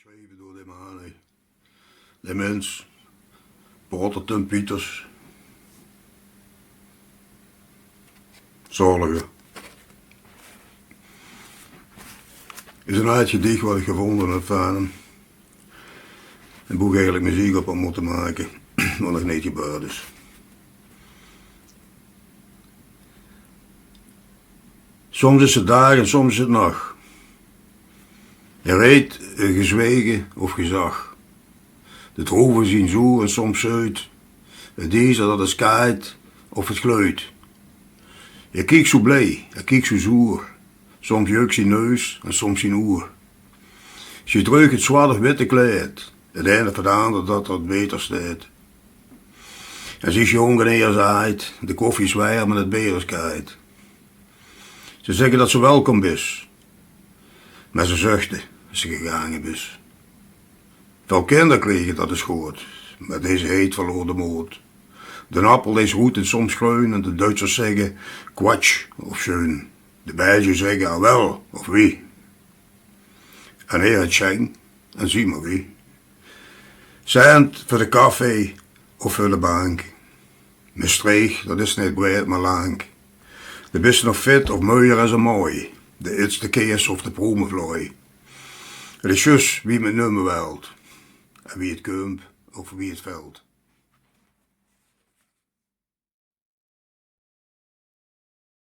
geschreven door de man. De mens, Porter Pieters. Zorgen. Is een uitgedicht wat ik gevonden heb van een boek eigenlijk muziek op had moeten maken, wat nog niet gebeurd is. Soms is het dag en soms is het nacht. Je weet, gezwegen of gezag. De troeven zien zo en soms uit. Het is dat het skaait of het gluit. Je kijkt zo blij, je kijkt zo zoer. Soms jeukt zijn neus en soms zijn oer. Je drukt het zwarte witte kleed. Het ene van de ander dat het beter staat. En ze is jong en eerzaait. De koffie is warm en het bier is koud. Ze zeggen dat ze welkom is. Maar ze zuchten als ze gegaan is. Veel kinderen kregen dat is goed. Maar deze heet verloor de moed. De appel is roet en soms groen. En de Duitsers zeggen kwatsch of schön. De Belgen zeggen ah wel of wie. En hier het schenk en zie maar wie. Cent voor de koffie of voor de bank. Mijn streeg, dat is niet breed maar lang. De bist nog fit of mooier als een mooi. De iets de keers of de proemenvlooi. Het is juist wie met nummer wilt. En wie het komt of wie het veld.